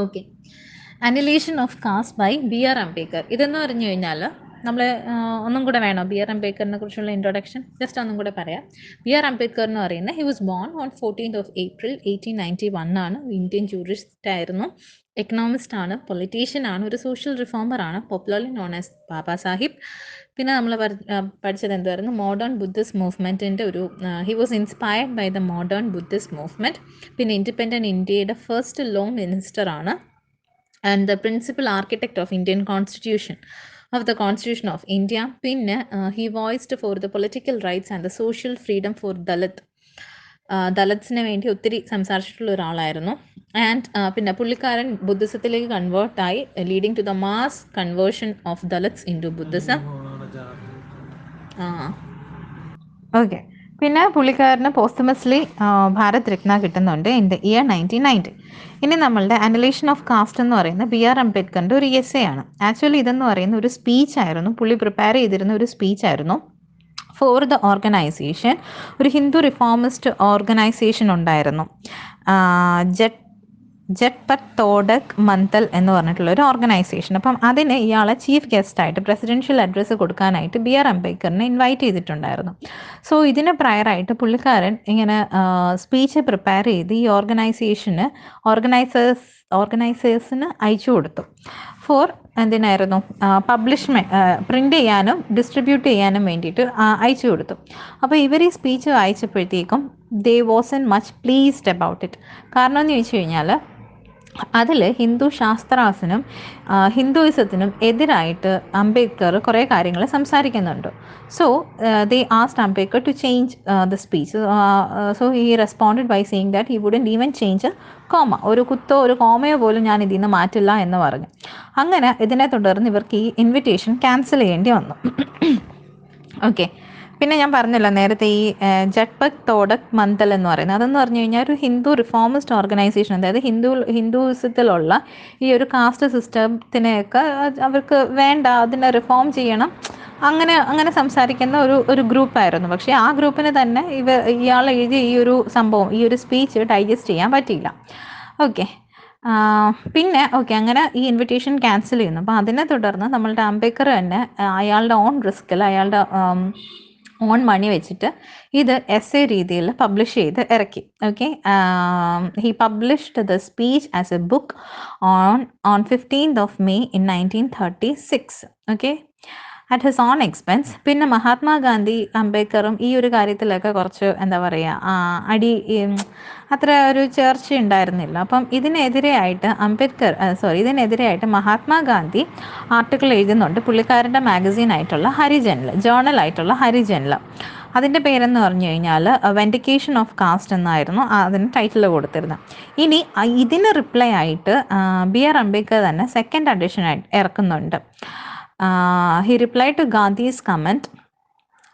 Okay. Annihilation of caste by B.R. Ambedkar. ഇതെന്ന് പറഞ്ഞു കഴിഞ്ഞാൽ നമ്മൾ ഒന്നും കൂടെ വേണോ B.R. അംബേദ്കറിനെ കുറിച്ചുള്ള ഇൻട്രൊഡക്ഷൻ? ജസ്റ്റ് ഒന്നും കൂടെ പറയാം. B.R. അംബേദ്കർ എന്ന് പറയുന്നത് he was born on 14th of April 1891 ആണ്. ഇന്ത്യൻ ജൂറിസ്റ്റ് ആയിരുന്നു, എക്കണോമിസ്റ്റ് ആണ്, പൊളിറ്റീഷ്യൻ ആണ്, ഒരു സോഷ്യൽ റിഫോമർ ആണ്, popularly known as Baba Sahib. പിന്നെ നമ്മൾ പഠിച്ചത് എന്തായിരുന്നു? മോഡേൺ ബുദ്ധിസ്റ്റ് മൂവ്മെൻറ്റിൻ്റെ ഒരു he was inspired by the modern Buddhist movement. പിന്നെ ഇൻഡിപെൻഡൻറ്റ് ഇന്ത്യയുടെ ഫസ്റ്റ് ലോ മിനിസ്റ്റർ ആണ്, and the principal architect of Indian Constitution, of the Constitution of India. പിന്നെ he voiced for the political rights and the social freedom for ദളിത്സിന് വേണ്ടി ഒത്തിരി സംസാരിച്ചിട്ടുള്ള ഒരാളായിരുന്നു. And പിന്നെ പുള്ളിക്കാരൻ ബുദ്ധിസത്തിലേക്ക് കൺവേർട്ടായി, leading to the mass conversion of Dalits into Buddhism. Okay. പിന്നെ പുള്ളിക്കാരന് പോസ്റ്റമസ്ലി ഭാരത് രത്ന കിട്ടുന്നുണ്ട് ഇൻ ദ ഇയർ 1990. ഇനി നമ്മളുടെ അനലൈഷൻ ഓഫ് കാസ്റ്റ് എന്ന് പറയുന്നത് B.R. അംബേദ്കറിൻ്റെ ഒരു എസ്സേ ആണ്. ആക്ച്വലി ഇതെന്ന് പറയുന്ന ഒരു സ്പീച്ച് ആയിരുന്നു, പുള്ളി പ്രിപ്പയർ ചെയ്തിരുന്ന ഒരു സ്പീച്ച് ആയിരുന്നു ഫോർ ദ ഓർഗനൈസേഷൻ. ഒരു ഹിന്ദു റിഫോമിസ്റ്റ് ഓർഗനൈസേഷൻ ഉണ്ടായിരുന്നു, ജട്പത് തോഡക് മന്തൽ എന്ന് പറഞ്ഞിട്ടുള്ള ഒരു ഓർഗനൈസേഷൻ. അപ്പം അതിന് ഇയാളെ ചീഫ് ഗസ്റ്റായിട്ട് പ്രസിഡൻഷ്യൽ അഡ്രസ്സ് കൊടുക്കാനായിട്ട് B.R. അംബേദ്കറിനെ ഇൻവൈറ്റ് ചെയ്തിട്ടുണ്ടായിരുന്നു. സോ ഇതിന് പ്രയറായിട്ട് പുള്ളിക്കാരൻ ഇങ്ങനെ സ്പീച്ച് പ്രിപ്പയർ ചെയ്ത് ഈ ഓർഗനൈസേഴ്സിന് അയച്ചു കൊടുത്തു. ഫോർ എന്തിനായിരുന്നു? പ്രിൻ്റ് ചെയ്യാനും ഡിസ്ട്രിബ്യൂട്ട് ചെയ്യാനും വേണ്ടിയിട്ട് അയച്ചു കൊടുത്തു. അപ്പോൾ ഇവർ ഈ സ്പീച്ച് വായിച്ചപ്പോഴത്തേക്കും they wasn't much pleased about it. കാരണം എന്ന് ചോദിച്ചു കഴിഞ്ഞാൽ അതിൽ ഹിന്ദു ശാസ്ത്രാസിനും ഹിന്ദുയിസത്തിനും എതിരായിട്ട് അംബേദ്കർ കുറേ കാര്യങ്ങൾ സംസാരിക്കുന്നുണ്ട്. So they asked Ambedkar to change the speech. So he responded by saying that he wouldn't even change comma, ഒരു കുത്തോ ഒരു കോമയോ പോലും ഞാൻ ഇതിൽ നിന്ന് മാറ്റില്ല എന്ന് പറഞ്ഞു. അങ്ങനെ ഇതിനെ തുടർന്ന് ഇവർക്ക് ഈ ഇൻവിറ്റേഷൻ ക്യാൻസൽ ചെയ്യേണ്ടി വന്നു. ഓക്കെ. പിന്നെ ഞാൻ പറഞ്ഞല്ലോ നേരത്തെ ഈ ജട്പത് തോഡക് മന്തൽ എന്ന് പറയുന്നത്, അതെന്ന് പറഞ്ഞു കഴിഞ്ഞാൽ ഒരു ഹിന്ദു റിഫോമിസ്റ്റ് ഓർഗനൈസേഷൻ, അതായത് ഹിന്ദുയിസത്തിലുള്ള ഈ ഒരു കാസ്റ്റ് സിസ്റ്റത്തിനെയൊക്കെ അവർക്ക് വേണ്ട, അതിനെ റിഫോം ചെയ്യണം, അങ്ങനെ സംസാരിക്കുന്ന ഒരു ഗ്രൂപ്പായിരുന്നു. പക്ഷേ ആ ഗ്രൂപ്പിന് തന്നെ ഇയാൾ എഴുതിയ ഈ ഒരു സംഭവം, ഈ ഒരു സ്പീച്ച് ഡൈജസ്റ്റ് ചെയ്യാൻ പറ്റിയില്ല. ഓക്കെ. പിന്നെ അങ്ങനെ ഈ ഇൻവിറ്റേഷൻ ക്യാൻസൽ ചെയ്യുന്നു. അപ്പോൾ അതിനെ തുടർന്ന് നമ്മളുടെ അംബേദ്കർ തന്നെ അയാളുടെ ഓൺ റിസ്കിൽ, അയാളുടെ ഓൺ മണി വെച്ചിട്ട് ഇത് എസ്സേ രീതിയിൽ പബ്ലിഷ് ചെയ്ത് ഇറക്കി. Okay. He published the speech as A book on 15th of May in 1936. Okay, at his own expense. പിന്നെ മഹാത്മാഗാന്ധി അംബേദ്കറും ഈ ഒരു കാര്യത്തിലൊക്കെ കുറച്ച് എന്താ പറയുക, അത്ര ഒരു ചർച്ച ഉണ്ടായിരുന്നില്ല. അപ്പം ഇതിനെതിരെയായിട്ട് മഹാത്മാഗാന്ധി ആർട്ടിക്കിൾ എഴുതുന്നുണ്ട് പുള്ളിക്കാരൻ്റെ മാഗസീനായിട്ടുള്ള ജേർണലായിട്ടുള്ള ഹരിജനിൽ. അതിൻ്റെ പേരെന്ന് പറഞ്ഞു കഴിഞ്ഞാൽ വെൻഡിക്കേഷൻ ഓഫ് കാസ്റ്റ് എന്നായിരുന്നു അതിന് ടൈറ്റിൽ കൊടുത്തിരുന്നത്. ഇനി ഇതിന് റിപ്ലൈ ആയിട്ട് B.R. അംബേദ്കർ തന്നെ സെക്കൻഡ് എഡിഷൻ ഇറക്കുന്നുണ്ട്. He replied to Gandhi's comment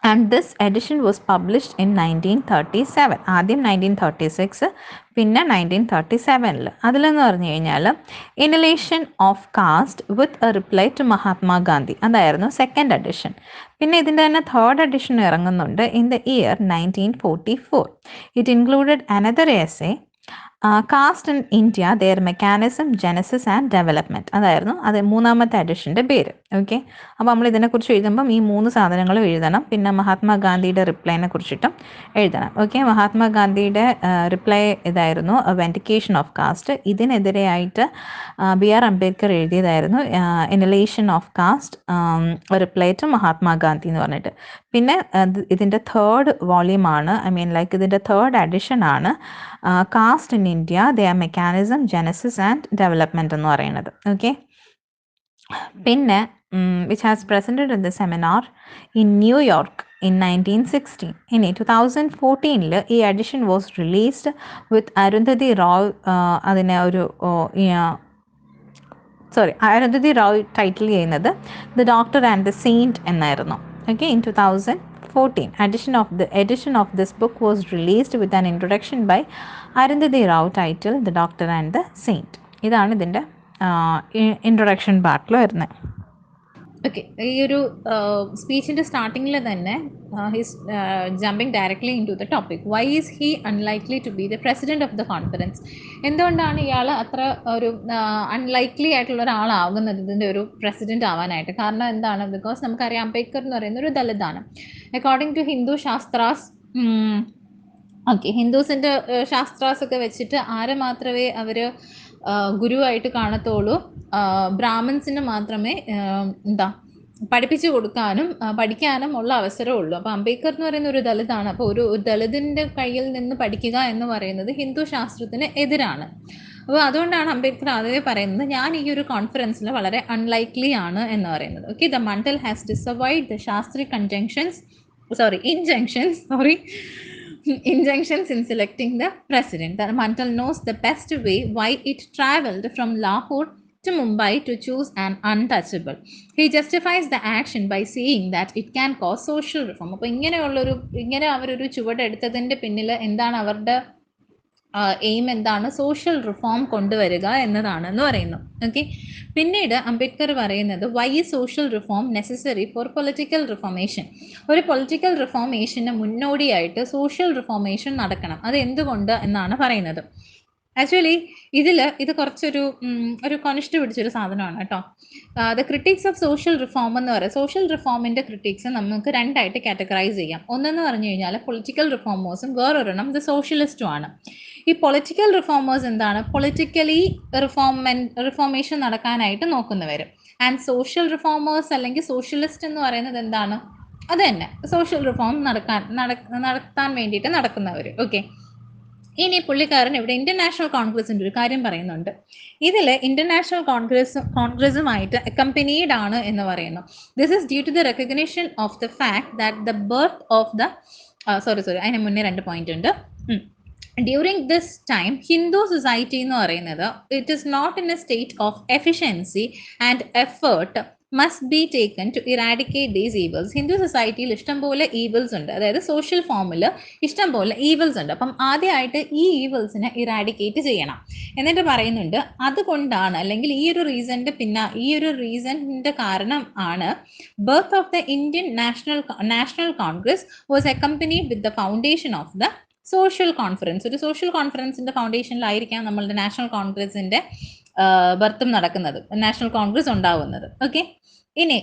and this edition was published in 1937. ആദ്യം 1936, പിന്നെ 1937. അതിലെന്ന് പറഞ്ഞു കഴിഞ്ഞാൽ Annihilation of Caste with a reply to Mahatma Gandhi, അതായിരുന്നു സെക്കൻഡ് എഡിഷൻ. പിന്നെ ഇതിൻ്റെ തന്നെ തേർഡ് എഡിഷൻ ഇറങ്ങുന്നുണ്ട് in the year 1944. It included another essay, caste in India, their mechanism, genesis and development. അതായിരുന്നു അത് മൂന്നാമത്തെ എഡിഷൻ്റെ പേര്. ഓക്കെ. അപ്പോൾ നമ്മൾ ഇതിനെക്കുറിച്ച് എഴുതുമ്പം ഈ 3 സാധനങ്ങളും എഴുതണം. പിന്നെ മഹാത്മാഗാന്ധിയുടെ റിപ്ലൈനെ കുറിച്ചിട്ടും എഴുതണം. ഓക്കെ. മഹാത്മാഗാന്ധിയുടെ റിപ്ലൈ ഇതായിരുന്നു, വെൻഡിക്കേഷൻ ഓഫ് കാസ്റ്റ്. ഇതിനെതിരെയായിട്ട് B.R. അംബേദ്കർ എഴുതിയതായിരുന്നു Annihilation of caste, reply to Mahatma Gandhi എന്ന് പറഞ്ഞിട്ട്. പിന്നെ ഇതിൻ്റെ തേർഡ് വോള്യൂമാണ്, ഇതിൻ്റെ തേർഡ് എഡിഷൻ ആണ് caste in India, their mechanism, genesis and development എന്ന് പറയുന്നത്. ഓക്കെ. പിന്നെ which has presented in the seminar in New York in 1916. ഇനി 2014 ഈ edition was released with Arundhati Roy. അതിനെ അരുന്ധതി റോയ് ടൈറ്റിൽ ചെയ്യുന്നത് the doctor and the saint എന്നായിരുന്നു. Okay. In 2014 edition of this book was released with an introduction by Arundhati Rao titled The Doctor and the Saint. ഇതാണ് ഇതിൻ്റെ introduction പാർട്ടിൽ വരുന്നത്. Okay, ഈ ഒരു സ്പീച്ചിൻ്റെ സ്റ്റാർട്ടിങ്ങിൽ തന്നെ he's jumping directly into the topic. Why is he unlikely to be the president of the conference? എന്തുകൊണ്ടാണ് ഇയാൾ അത്ര ഒരു അൺലൈക്ലി ആയിട്ടുള്ള ഒരാളാകുന്നത് ഇതിൻ്റെ ഒരു പ്രസിഡന്റ് ആവാനായിട്ട്? കാരണം എന്താണ്? ബിക്കോസ് നമുക്കറിയാം അംബേദ്കർ എന്ന് പറയുന്ന ഒരു ദളിതാണ്. അക്കോർഡിംഗ് ടു ഹിന്ദു ശാസ്ത്രാസ്, ഓക്കെ, ഹിന്ദുസിൻ്റെ ശാസ്ത്രാസൊക്കെ വെച്ചിട്ട് ആരെ മാത്രമേ അവർ ഗുരുവായിട്ട് കാണത്തുള്ളൂ? ബ്രാഹ്മിൻസിന് മാത്രമേ എന്താ പഠിപ്പിച്ചു കൊടുക്കാനും പഠിക്കാനും ഉള്ള അവസരമുള്ളൂ. അപ്പോൾ അംബേദ്കർ എന്ന് പറയുന്ന ഒരു ദളിതാണ്. അപ്പോൾ ഒരു ദളിതിൻ്റെ കയ്യിൽ നിന്ന് പഠിക്കുക എന്ന് പറയുന്നത് ഹിന്ദു ശാസ്ത്രത്തിന് എതിരാണ്. അപ്പോൾ അതുകൊണ്ടാണ് അംബേദ്കർ ആദ്യമേ പറയുന്നത് ഞാൻ ഈ ഒരു കോൺഫറൻസിൽ വളരെ അൺലൈക്ലി ആണ് എന്ന് പറയുന്നത്. Okay, the Mandal has disobeyed the Shastri injunctions in selecting the president. The Mandal knows the best way why it travelled from Lahore to Mumbai to choose an untouchable. He justifies the action by saying that it can cause social reform. അപ്പോൾ ഇങ്ങനെ അവരൊരു ചുവടെടുത്തതിൻ്റെ പിന്നിൽ എന്താണ് അവരുടെ aim? എന്താണ്? Social reform കൊണ്ടുവരിക എന്നതാണെന്ന് പറയുന്നു. Okay, പിന്നീട് അംബേദ്കർ പറയുന്നത് why is social reform necessary for political reformation? ഒരു പൊളിറ്റിക്കൽ റിഫോർമേഷന് മുന്നോടിയായിട്ട് സോഷ്യൽ റിഫോർമേഷൻ നടക്കണം. അത് എന്തുകൊണ്ട് എന്നാണ് പറയുന്നത്. ആക്ച്വലി ഇത് കുറച്ചൊരു കൊനിഷ്ട് പിടിച്ചൊരു സാധനമാണ് കേട്ടോ. The critics of social reform എന്ന് പറയുന്നത്, സോഷ്യൽ റിഫോമിൻ്റെ ക്രിട്ടിക്സ് നമുക്ക് രണ്ടായിട്ട് കാറ്റഗറൈസ് ചെയ്യാം. ഒന്നെന്ന് പറഞ്ഞു കഴിഞ്ഞാൽ പൊളിറ്റിക്കൽ റിഫോമേഴ്സും, വേറൊരെണ്ണം ദ സോഷ്യലിസ്റ്റും ആണ്. ഈ പൊളിറ്റിക്കൽ റിഫോമേഴ്സ് എന്താണ്? പൊളിറ്റിക്കലി റിഫോർമേഷൻ നടക്കാനായിട്ട് നോക്കുന്നവർ. ആൻഡ് സോഷ്യൽ റിഫോമേഴ്സ് അല്ലെങ്കിൽ സോഷ്യലിസ്റ്റ് എന്ന് പറയുന്നത് എന്താണ്? അത് തന്നെ, സോഷ്യൽ റിഫോം നടത്താൻ വേണ്ടിയിട്ട് നടക്കുന്നവർ. ഓക്കെ, ഇനി പുള്ളിക്കാരൻ ഇവിടെ ഇന്റർനാഷണൽ കോൺഗ്രസിൻ്റെ ഒരു കാര്യം പറയുന്നുണ്ട്. ഇതിൽ ഇന്റർനാഷണൽ കോൺഗ്രസുമായിട്ട് അക്കമ്പനീഡ് ആണ് എന്ന് പറയുന്നു. This is due to the recognition of the fact that the birth of the അതിന് മുന്നേ 2 പോയിന്റ് ഉണ്ട്. During this time Hindu society എന്ന് പറയുന്നത് it is not in a state of efficiency and effort must be taken to eradicate these evils. Hindu സൊസൈറ്റിയിൽ ഇഷ്ടംപോലെ evils ഉണ്ട്, അതായത് social ഫോമിൽ ഇഷ്ടംപോലെ ഈവിൾസ് ഉണ്ട്. അപ്പം ആദ്യമായിട്ട് ഈ ഈവിൾസിനെ ഇറാഡിക്കേറ്റ് ചെയ്യണം എന്നിട്ട് പറയുന്നുണ്ട്. അതുകൊണ്ടാണ്, അല്ലെങ്കിൽ ഈ ഒരു റീസണിൻ്റെ കാരണം ആണ് birth of the Indian national Congress was accompanied with the foundation of the social conference. ഒരു സോഷ്യൽ കോൺഫറൻസിൻ്റെ ഫൗണ്ടേഷനിലായിരിക്കാം നമ്മളുടെ നാഷണൽ കോൺഗ്രസിൻ്റെ ബർത്തും നടക്കുന്നത്, നാഷണൽ കോൺഗ്രസ് ഉണ്ടാവുന്നത്. ഓക്കെ, ഇനി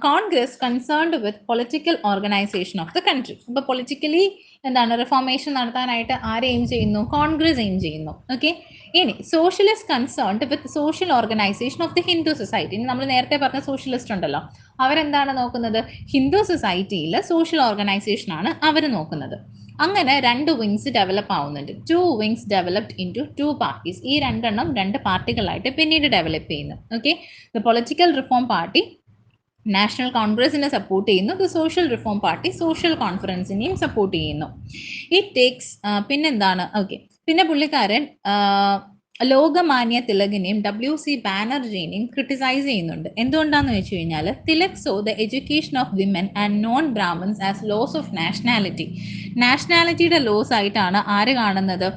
Congress concerned with political organisation of the country. അപ്പോൾ പൊളിറ്റിക്കലി എന്താണ് റിഫോർമേഷൻ നടത്താനായിട്ട് ആരെ എയിം ചെയ്യുന്നു? കോൺഗ്രസ് എയിം ചെയ്യുന്നു. ഓക്കെ, ഇനി socialist concerned with social organisation of the Hindu society. ഇനി നമ്മൾ നേരത്തെ പറഞ്ഞ സോഷ്യലിസ്റ്റ് ഉണ്ടല്ലോ, അവരെന്താണ് നോക്കുന്നത്? ഹിന്ദു സൊസൈറ്റിയിൽ സോഷ്യൽ ഓർഗനൈസേഷൻ ആണ് അവർ നോക്കുന്നത്. അങ്ങനെ 2 വിങ്സ് ഡെവലപ്പ് ആവുന്നുണ്ട്. 2 wings developed into 2 parties. ഈ 2 പാർട്ടികളായിട്ട് പിന്നീട് ഡെവലപ്പ് ചെയ്യുന്നു. Okay, the political reform party national കോൺഗ്രസിനെ സപ്പോർട്ട് ചെയ്യുന്നു, the social reform party social കോൺഫറൻസിനെയും സപ്പോർട്ട് ചെയ്യുന്നു. ഇറ്റ് ടേക്സ് പിന്നെന്താണ്? ഓക്കെ, പിന്നെ പുള്ളിക്കാരൻ ലോകമാന്യ തിലകിനെയും WC ബാനർജിനെയും ക്രിട്ടിസൈസ് ചെയ്യുന്നുണ്ട്. എന്തുകൊണ്ടാന്ന് വെച്ച് കഴിഞ്ഞാൽ Tilak saw the education of women and non Brahmins as loss of നാഷണാലിറ്റിയുടെ ലോസ് ആയിട്ടാണ് ആര് കാണുന്നത്?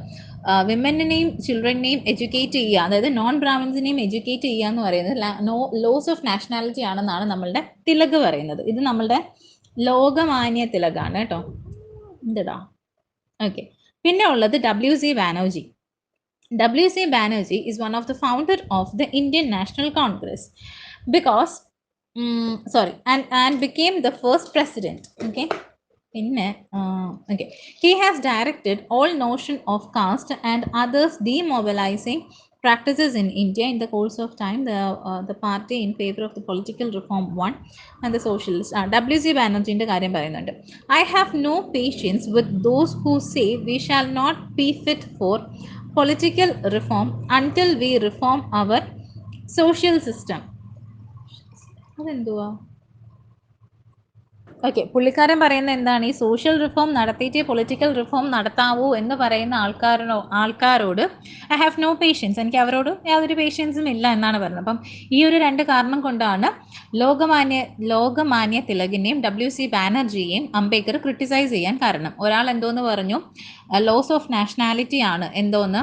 വിമനെയും ചിൽഡ്രനെയും എഡ്യൂക്കേറ്റ് ചെയ്യുക, അതായത് നോൺ ബ്രാഹ്മിൻസിനെയും എഡ്യൂക്കേറ്റ് ചെയ്യുക എന്ന് പറയുന്നത് ലോസ് ഓഫ് നാഷണാലിറ്റി ആണെന്നാണ് നമ്മളുടെ തിലക് പറയുന്നത്. ഇത് നമ്മളുടെ ലോകമാന്യ തിലകാണ് കേട്ടോ. എന്താ? ഓക്കെ, പിന്നെ ഉള്ളത് WC Banerjee. WC Banerjee is one of the founder of the Indian National Congress and became the first president. Okay, he has directed all notion of caste and others demobilizing practices in India. In the course of time, the party in favor of the political reform won, and the socialists. WC Banerjee ന്റെ കാര്യം പറയുന്നുണ്ട്. I have no patience with those who say we shall not be fit for political reform until we reform our social system. അതെന്തുവാ? Okay, പുള്ളിക്കാരൻ പറയുന്ന എന്താണ്? ഈ social reform നടത്തിയിട്ട് political reform നടത്താവൂ എന്ന് പറയുന്ന ആൾക്കാരോട് ഐ ഹാവ് നോ പേഷ്യൻസ്, എനിക്ക് അവരോട് യാതൊരു പേഷ്യൻസും ഇല്ല എന്നാണ് പറയുന്നത്. അപ്പം ഈ ഒരു 2 കാരണം കൊണ്ടാണ് ലോകമാന്യ തിലകിനെയും WC ബാനർജിയെയും അംബേദ്കർ ക്രിട്ടിസൈസ് ചെയ്യാൻ കാരണം. ഒരാൾ എന്തോന്ന് പറഞ്ഞു? ലോസ് ഓഫ് നാഷണാലിറ്റി ആണ് എന്തോന്ന്?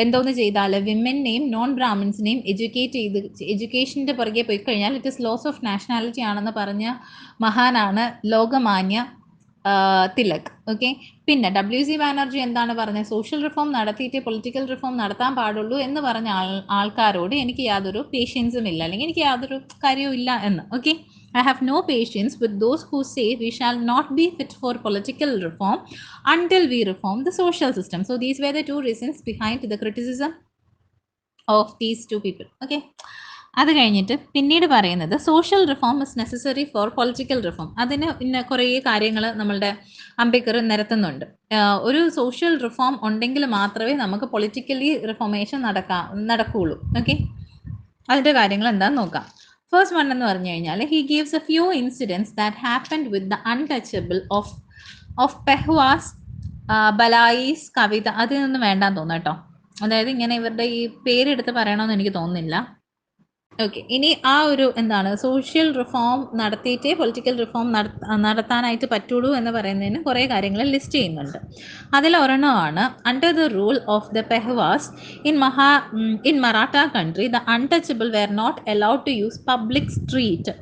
എന്തോന്ന് ചെയ്താൽ വിമനെയും നോൺ ബ്രാഹ്മിൻസിനെയും എഡ്യൂക്കേറ്റ് ചെയ്ത് എഡ്യൂക്കേഷൻ്റെ പുറകെ പോയി കഴിഞ്ഞാൽ it is loss of nationality ആണെന്ന് പറഞ്ഞ മഹാനാണ് ലോകമാന്യ തിലക്. ഓക്കെ, പിന്നെ WC ബാനർജി എന്താണ് പറഞ്ഞത്? സോഷ്യൽ റിഫോം നടത്തിയിട്ട് പൊളിറ്റിക്കൽ റിഫോം നടത്താൻ പാടുള്ളൂ എന്ന് പറഞ്ഞ ആൾക്കാരോട് എനിക്ക് യാതൊരു പേഷ്യൻസും ഇല്ല, അല്ലെങ്കിൽ എനിക്ക് യാതൊരു കാര്യവും ഇല്ല എന്ന്. Okay, I have no patience with those who say we shall not be fit for political reform until we reform the social system. So these were the two reasons behind the criticism of these two people. Okay, അത് കഴിഞ്ഞിട്ട് പിന്നീട് പറയുന്നത് social reform is necessary for political reform. അതിന് പിന്നെ കുറേ കാര്യങ്ങൾ നമ്മളുടെ അംബേദ്കർ നിരത്തുന്നുണ്ട്. ഒരു സോഷ്യൽ റിഫോം ഉണ്ടെങ്കിൽ മാത്രമേ നമുക്ക് പൊളിറ്റിക്കലി റിഫോമേഷൻ നടക്കുകയുള്ളൂ. ഓക്കെ, അതിൻ്റെ കാര്യങ്ങൾ എന്താണെന്ന് നോക്കാം. ഫസ്റ്റ് വൺ എന്ന് പറഞ്ഞു കഴിഞ്ഞാൽ he gives a few incidents that happened with the untouchable of Peshwas, Balais, Kavitha. അതിനൊന്നും വേണ്ടാന്ന് തോന്നുന്നു കേട്ടോ. അതായത് ഇങ്ങനെ ഇവരുടെ ഈ പേരെടുത്ത് പറയണമെന്ന് എനിക്ക് തോന്നുന്നില്ല. ഓക്കെ, ഇനി ആ ഒരു എന്താണ് സോഷ്യൽ റിഫോം നടത്തിയിട്ടേ പൊളിറ്റിക്കൽ റിഫോം നടത്താനായിട്ട് പറ്റുള്ളൂ എന്ന് പറയുന്നതിന് കുറേ കാര്യങ്ങൾ ലിസ്റ്റ് ചെയ്യുന്നുണ്ട്. അതിൽ ഒരെണ്ണമാണ് under the rule of the Peshwas in Maratha country the untouchable were not allowed to use public street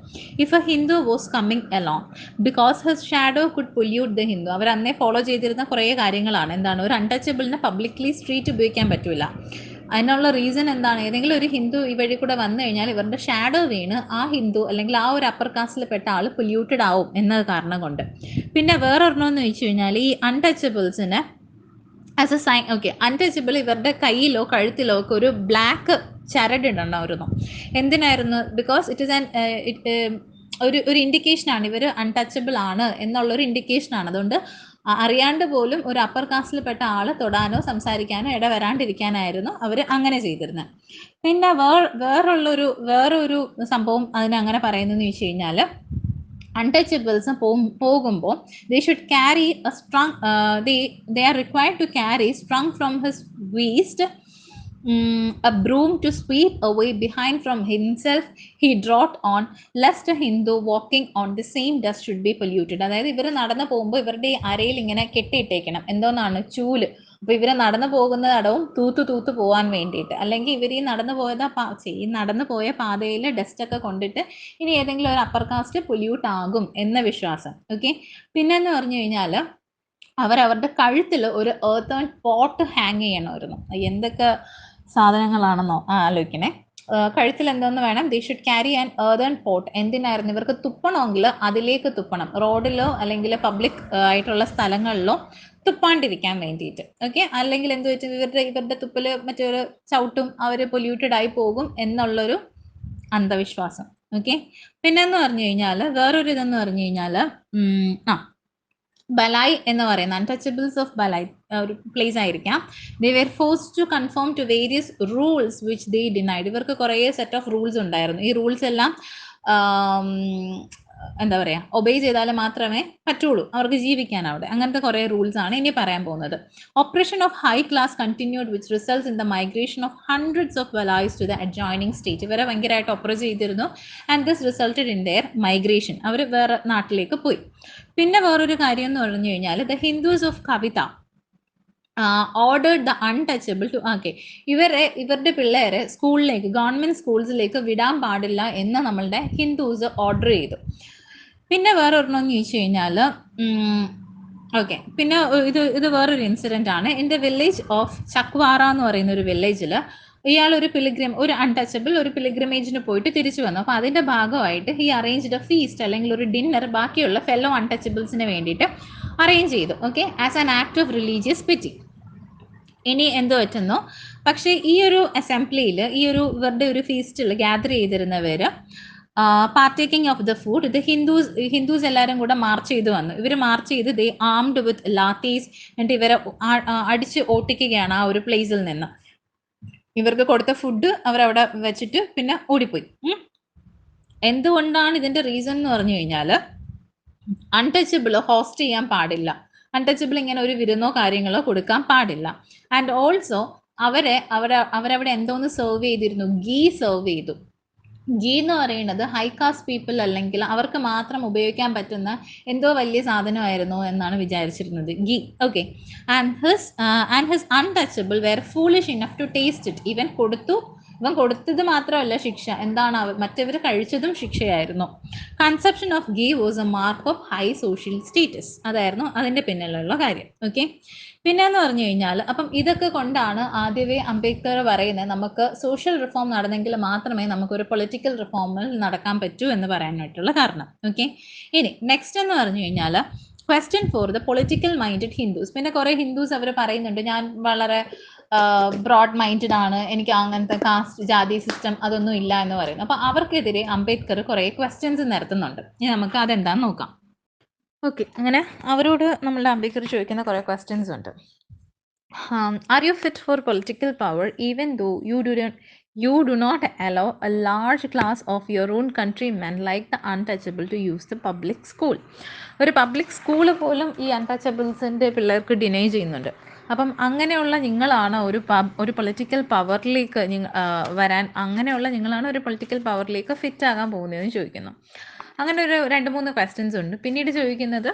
if a Hindu was coming along because his shadow could pollute the Hindu. അവർ അന്നേ ഫോളോ ചെയ്തിരുന്ന കുറേ കാര്യങ്ങളാണ്. എന്താണ്, ഒരു അൺടച്ചബിളിന് പബ്ലിക്ലി സ്ട്രീറ്റ് ഉപയോഗിക്കാൻ പറ്റില്ല. അതിനുള്ള റീസൺ എന്താണ്? ഏതെങ്കിലും ഒരു ഹിന്ദു ഈ വഴി കൂടെ വന്നു കഴിഞ്ഞാൽ ഇവരുടെ ഷാഡോ വീണ് ആ ഹിന്ദു അല്ലെങ്കിൽ ആ ഒരു അപ്പർ കാസ്റ്റിൽപ്പെട്ട ആൾ പൊല്യൂട്ടഡ് ആവും എന്നത് കാരണം കൊണ്ട്. പിന്നെ വേറൊരെണ്ണമെന്ന് വെച്ച് കഴിഞ്ഞാൽ ഈ അൺടച്ചബിൾസിന് as a sign, okay, untouchable ഇവരുടെ കയ്യിലോ കഴുത്തിലോ ഒക്കെ ഒരു ബ്ലാക്ക് ചരട് ഇടണമായിരുന്നു. എന്തിനായിരുന്നു? ബിക്കോസ് ഇറ്റ് ഇസ് ആൻ ഒരു ഇൻഡിക്കേഷനാണ് ഇവർ അൺടച്ചബിൾ ആണ് എന്നുള്ളൊരു ഇൻഡിക്കേഷനാണ്. അതുകൊണ്ട് അറിയാണ്ട് പോലും ഒരു അപ്പർ കാസ്റ്റിൽപ്പെട്ട ആൾ തൊടാനോ സംസാരിക്കാനോ ഇടവരാണ്ടിരിക്കാനായിരുന്നു അവർ അങ്ങനെ ചെയ്തിരുന്നത്. പിന്നെ വേറൊരു സംഭവം അതിനങ്ങനെ പറയുന്നതെന്ന് വെച്ച് കഴിഞ്ഞാൽ അൺടച്ചബിൾസ് പോകുമ്പോൾ they should carry a string, they are required to carry string from his waist a broom to sweep away behind from himself he draught on lest a Hindu walking on the same dust should be polluted. അതായത് ഇവർ നടന്നു പോകുമ്പോൾ ഇവരുടെ അരയിൽ ഇങ്ങനെ കെട്ടിയിട്ടേക്കണം എന്തോന്നാണ്, ചൂല്. അപ്പോൾ ഇവർ നടന്നു പോകുന്ന ഇടവും തൂത്ത് പോകാൻ വേണ്ടിയിട്ട്, അല്ലെങ്കിൽ ഇവർ ഈ നടന്നു പോയ പാതയിൽ ഡസ്റ്റൊക്കെ കൊണ്ടിട്ട് ഇനി ഏതെങ്കിലും ഒരു അപ്പർ കാസ്റ്റ് പൊല്യൂട്ട് ആകും എന്ന വിശ്വാസം. ഓക്കെ, പിന്നെന്ന് പറഞ്ഞു കഴിഞ്ഞാൽ അവരവരുടെ കഴുത്തിൽ ഒരു earthen പോട്ട് ഹാങ് ചെയ്യണമായിരുന്നു. എന്തൊക്കെ സാധനങ്ങളാണെന്നോ ആലോചിക്കണേ. കഴുത്തിൽ എന്തോന്ന് വേണം? ദേ should carry an earthen pot. എന്തിനായിരുന്നു? ഇവർക്ക് തുപ്പണമെങ്കിൽ അതിലേക്ക് തുപ്പണം, റോഡിലോ അല്ലെങ്കിൽ പബ്ലിക് ആയിട്ടുള്ള സ്ഥലങ്ങളിലോ തുപ്പാണ്ടിരിക്കാൻ വേണ്ടിയിട്ട്. ഓക്കെ, അല്ലെങ്കിൽ എന്ത് വെച്ചാൽ ഇവരുടെ തുപ്പൽ മറ്റൊരു ചവിട്ടും അവർ പൊല്യൂട്ടഡ് ആയി പോകും എന്നുള്ളൊരു അന്ധവിശ്വാസം. ഓക്കെ, പിന്നെന്ന് പറഞ്ഞു കഴിഞ്ഞാൽ വേറൊരു ഇതെന്ന് പറഞ്ഞു കഴിഞ്ഞാൽ ബലായ് എന്ന് പറയുന്ന അൺടച്ചബിൾസ് ഓഫ് ബലായ് ഒരു പ്ലേസ് ആയിരിക്കാം. They were forced to conform to various rules which they denied. ഇവർക്ക് കുറേ സെറ്റ് ഓഫ് റൂൾസ് ഉണ്ടായിരുന്നു. ഈ റൂൾസ് എല്ലാം എന്താ പറയുക, ഒബേ ചെയ്താൽ മാത്രമേ പറ്റുള്ളൂ അവർക്ക് ജീവിക്കാൻ അവിടെ. അങ്ങനത്തെ കുറേ റൂൾസ് ആണ് ഇനി പറയാൻ പോകുന്നത്. Operation of high class continued which results in the migration of hundreds of Balais to the adjoining state. ഇവരെ ഭയങ്കരമായിട്ട് ഓപ്പറേറ്റ് ചെയ്തിരുന്നു. And this resulted in their migration. അവർ വേറെ നാട്ടിലേക്ക് പോയി. പിന്നെ വേറൊരു കാര്യം എന്ന് പറഞ്ഞു കഴിഞ്ഞാൽ the Hindus of Kavitha ordered the untouchable to, okay, ഇവരുടെ പിള്ളേരെ സ്കൂളിലേക്ക്, ഗവൺമെൻറ് സ്കൂൾസിലേക്ക് വിടാൻ പാടില്ല എന്ന് നമ്മളുടെ ഹിന്ദുസ് ഓർഡർ ചെയ്തു. പിന്നെ വേറെ ഒരെണ്ണമെന്ന് ചോദിച്ചു കഴിഞ്ഞാൽ ഓക്കെ, പിന്നെ ഇത് വേറൊരു ഇൻസിഡൻ്റ് ആണ്. ഇൻ ദ വില്ലേജ് ഓഫ് ചക്വാറ എന്ന് പറയുന്ന ഒരു വില്ലേജിൽ ഇയാൾ ഒരു അൺടച്ചബിൾ ഒരു പിലിഗ്രിമേജിന് പോയിട്ട് തിരിച്ചു വന്നു. അപ്പോൾ അതിൻ്റെ ഭാഗമായിട്ട് ഹി അറേഞ്ച്ഡ് എ ഫീസ്റ്റ് അല്ലെങ്കിൽ ഒരു ഡിന്നർ ബാക്കിയുള്ള ഫെല്ലോ അൺടച്ചബിൾസിന് വേണ്ടിയിട്ട് അറേഞ്ച് ചെയ്തു. Okay, as an act of religious pity. ഇനി എന്ത് പറ്റുന്നു, പക്ഷേ ഈ ഒരു അസംബ്ലിയിൽ ഇവരുടെ ഒരു ഫീസ്റ്റിൽ ഗ്യാദർ ചെയ്തിരുന്നവർ partaking of the food, the Hindus എല്ലാവരും കൂടെ മാർച്ച് ചെയ്ത് വന്നു. ഇവർ മാർച്ച് ചെയ്ത് ദേ ആംഡ് വിത്ത് ലാത്തീസ് എന്നിട്ട് ഇവരെ അടിച്ച് ഓട്ടിക്കുകയാണ് ആ ഒരു പ്ലേസിൽ നിന്ന്. ഇവർക്ക് കൊടുത്ത ഫുഡ് അവരവിടെ വെച്ചിട്ട് പിന്നെ ഓടിപ്പോയി. എന്തുകൊണ്ടാണ് ഇതിൻ്റെ റീസൺ എന്ന് പറഞ്ഞു കഴിഞ്ഞാൽ അൺടച്ചബിൾ ഹോസ്റ്റ് ചെയ്യാൻ പാടില്ല, അൺടച്ചബിൾ ഇങ്ങനെ ഒരു വിരുന്നോ കാര്യങ്ങളോ കൊടുക്കാൻ പാടില്ല. ആൻഡ് ഓൾസോ അവരവിടെ എന്തോന്ന് സെർവ് ചെയ്തിരുന്നു, ഗീ സെർവ് ചെയ്തു. ഗീ എന്ന് പറയുന്നത് ഹൈ കാസ്റ്റ് പീപ്പിൾ അല്ലെങ്കിൽ അവർക്ക് മാത്രം ഉപയോഗിക്കാൻ പറ്റുന്ന എന്തോ വലിയ സാധനമായിരുന്നു എന്നാണ് വിചാരിച്ചിരുന്നത് ghee. Okay. And his untouchable were foolish enough to taste it. ഇവൻ കൊടുത്തത് മാത്രമല്ല ശിക്ഷ, എന്താണ് മറ്റവർ കഴിച്ചതും ശിക്ഷയായിരുന്നു. Conception of ghee was a mark of high social status. അതായിരുന്നു അതിൻ്റെ പിന്നിലുള്ള കാര്യം. ഓക്കെ. പിന്നെന്ന് പറഞ്ഞു കഴിഞ്ഞാൽ അപ്പം ഇതൊക്കെ കൊണ്ടാണ് ആദ്യമേ അംബേദ്കർ പറയുന്നത് നമുക്ക് സോഷ്യൽ റിഫോം നടന്നെങ്കിൽ മാത്രമേ നമുക്കൊരു പൊളിറ്റിക്കൽ റിഫോമിൽ നടക്കാൻ പറ്റൂ എന്ന് പറയാനായിട്ടുള്ള കാരണം. ഓക്കെ. ഇനി നെക്സ്റ്റ് എന്ന് പറഞ്ഞു കഴിഞ്ഞാൽ question for the political minded Hindus. പിന്നെ കുറേ ഹിന്ദുസ് അവർ പറയുന്നുണ്ട് ഞാൻ വളരെ ബ്രോഡ് മൈൻഡഡ് ആണ്, എനിക്ക് അങ്ങനത്തെ കാസ്റ്റ് ജാതി സിസ്റ്റം അതൊന്നും ഇല്ല എന്ന് പറയുന്നു. അപ്പോൾ അവർക്കെതിരെ അംബേദ്കർ കുറേ ക്വസ്റ്റ്യൻസ് നിരത്തുന്നുണ്ട്. ഇനി നമുക്ക് അതെന്താണെന്ന് നോക്കാം. ഓക്കെ. അങ്ങനെ അവരോട് നമ്മളുടെ അംബേദ്കർ ചോദിക്കുന്ന കുറേ ക്വസ്റ്റ്യൻസ് ഉണ്ട്. Are you fit for political power even though you do not allow a large class of your own countrymen like the untouchable to use the public school? ഒരു പബ്ലിക് സ്കൂൾ പോലും ഈ അൺടച്ചബിൾസിൻ്റെ പിള്ളേർക്ക് ഡിനൈ ചെയ്യുന്നുണ്ട്. അപ്പം അങ്ങനെയുള്ള നിങ്ങളാണ് ഒരു പൊളിറ്റിക്കൽ പവറിലേക്ക് വരാൻ, അങ്ങനെയുള്ള നിങ്ങളാണ് ഒരു പൊളിറ്റിക്കൽ പവറിലേക്ക് ഫിറ്റ് ആകാൻ പോകുന്നതെന്ന് ചോദിക്കുന്നു. അങ്ങനെ ഒരു 2-3 ക്വസ്റ്റ്യൻസ് ഉണ്ട്. പിന്നീട് ചോദിക്കുന്നത്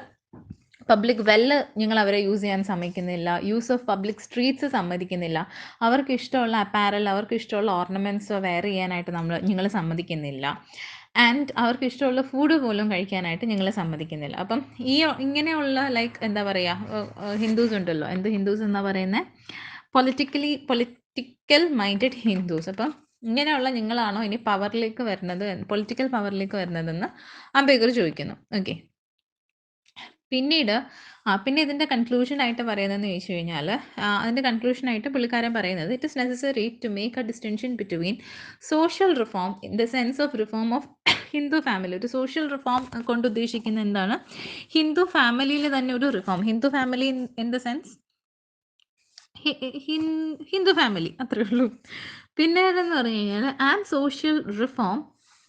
പബ്ലിക് വെല്ല് നിങ്ങൾ അവരെ യൂസ് ചെയ്യാൻ സമ്മതിക്കുന്നില്ല, യൂസ് ഓഫ് പബ്ലിക് സ്ട്രീറ്റ്സ് സമ്മതിക്കുന്നില്ല, അവർക്ക് ഇഷ്ടമുള്ള അപ്പാരൽ, അവർക്ക് ഇഷ്ടമുള്ള ഓർണമെൻറ്റ്സോ വെയർ ചെയ്യാനായിട്ട് നിങ്ങൾ സമ്മതിക്കുന്നില്ല, ആൻഡ് അവർക്ക് ഇഷ്ടമുള്ള ഫുഡ് പോലും കഴിക്കാനായിട്ട് നിങ്ങൾ സമ്മതിക്കുന്നില്ല. അപ്പം ഇങ്ങനെയുള്ള ലൈക്ക് എന്താ പറയുക, ഹിന്ദുസ് ഉണ്ടല്ലോ, ഹിന്ദുസ് എന്നാ പറയുന്നത്, പൊളിറ്റിക്കൽ മൈൻഡഡ് ഹിന്ദുസ്. അപ്പം ഇങ്ങനെയുള്ള നിങ്ങളാണോ ഇനി പവറിലേക്ക് വരുന്നത്, പൊളിറ്റിക്കൽ പവറിലേക്ക് വരുന്നതെന്ന് അംബേദ്കർ ചോദിക്കുന്നു. ഓക്കെ. പിന്നെ ഇതിൻ്റെ കൺക്ലൂഷനായിട്ട് പറയുന്നതെന്ന് ചോദിച്ചു കഴിഞ്ഞാൽ, അതിൻ്റെ കൺക്ലൂഷനായിട്ട് പുള്ളിക്കാരൻ പറയുന്നത് it is necessary to make a distinction between social reform in the sense of reform of Hindu family. ഒരു സോഷ്യൽ റിഫോം കൊണ്ട് ഉദ്ദേശിക്കുന്ന എന്താണ്, ഹിന്ദു ഫാമിലിയിൽ തന്നെ ഒരു reform, Hindu family in the sense Hindu family, അത്രേ ഉള്ളൂ. പിന്നീടെന്ന് പറഞ്ഞു കഴിഞ്ഞാൽ and social reform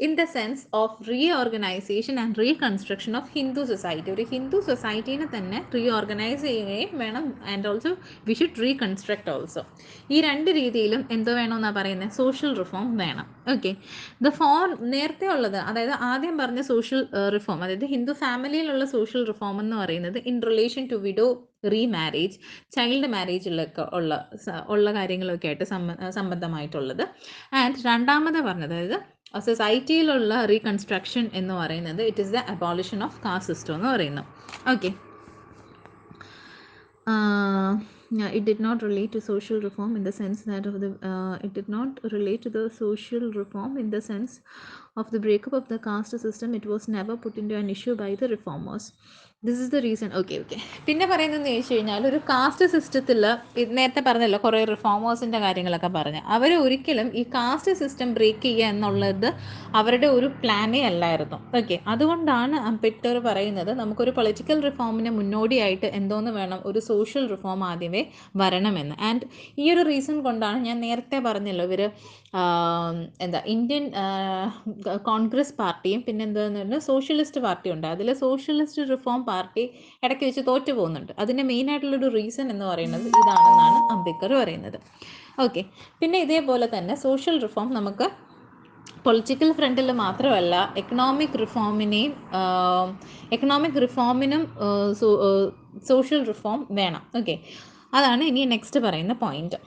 in the sense of reorganisation and reconstruction of Hindu society. ഒരു ഹിന്ദു സൊസൈറ്റീനെ തന്നെ റീഓർഗനൈസ് ചെയ്യുകയും വേണം, and also we should reconstruct also. ഈ രണ്ട് രീതിയിലും എന്തോ വേണമെന്നാണ് പറയുന്നത്, സോഷ്യൽ റിഫോം വേണം. ഓക്കെ. നേരത്തെ ഉള്ളത്, അതായത് ആദ്യം പറഞ്ഞ സോഷ്യൽ റിഫോം, അതായത് ഹിന്ദു ഫാമിലിയിലുള്ള സോഷ്യൽ റിഫോം എന്ന് പറയുന്നത് in relation to widow remarriage, child മാരേജിലൊക്കെ ഉള്ള കാര്യങ്ങളൊക്കെ ആയിട്ട് സംബന്ധമായിട്ടുള്ളത്. ആൻഡ് രണ്ടാമത് പറഞ്ഞത്, അതായത് സൊസൈറ്റിയിലുള്ള റീകൺസ്ട്രക്ഷൻ എന്ന് പറയുന്നത് it is the abolition of caste system എന്ന് പറയുന്നു. Okay. It did not relate to social reform in the sense that it did not relate to the social reform in the sense of the breakup of the caste system. It was never put into an issue by the reformers. This is the reason. Okay. പിന്നെ പറയുന്നതെന്ന് ചോദിച്ചു കഴിഞ്ഞാൽ, ഒരു cast സിസ്റ്റത്തിൽ നേരത്തെ പറഞ്ഞല്ലോ കുറേ റിഫോമേഴ്സിൻ്റെ കാര്യങ്ങളൊക്കെ പറഞ്ഞ്, അവർ ഒരിക്കലും ഈ കാസ്റ്റ് സിസ്റ്റം ബ്രേക്ക് ചെയ്യുക എന്നുള്ളത് അവരുടെ ഒരു പ്ലാനേ അല്ലായിരുന്നു. ഓക്കെ. അതുകൊണ്ടാണ് അംബേദ്കർ പറയുന്നത് നമുക്കൊരു പൊളിറ്റിക്കൽ റിഫോമിന് മുന്നോടിയായിട്ട് എന്തോന്ന് വേണം, ഒരു സോഷ്യൽ റിഫോം ആദ്യമേ വരണമെന്ന്. ആൻഡ് ഈ ഒരു റീസൺ കൊണ്ടാണ് ഞാൻ നേരത്തെ പറഞ്ഞല്ലോ, ഇവർ ഇന്ത്യൻ കോൺഗ്രസ് പാർട്ടിയും പിന്നെ എന്താണെന്ന് പറഞ്ഞാൽ സോഷ്യലിസ്റ്റ് പാർട്ടി ഉണ്ട്, അതിൽ സോഷ്യലിസ്റ്റ് റിഫോം പാർട്ടി ഇടയ്ക്ക് വെച്ച് തോറ്റു പോകുന്നുണ്ട്. അതിൻ്റെ മെയിനായിട്ടുള്ളൊരു റീസൺ എന്ന് പറയുന്നത് ഇതാണെന്നാണ് അംബേദ്കർ പറയുന്നത്. ഓക്കെ. പിന്നെ ഇതേപോലെ തന്നെ സോഷ്യൽ റിഫോം നമുക്ക് പൊളിറ്റിക്കൽ ഫ്രണ്ടിൽ മാത്രമല്ല എക്കണോമിക് റിഫോമിനും സോഷ്യൽ റിഫോം വേണം. ഓക്കെ. അതാണ് ഇനി നെക്സ്റ്റ് പറയുന്ന പോയിന്റ്.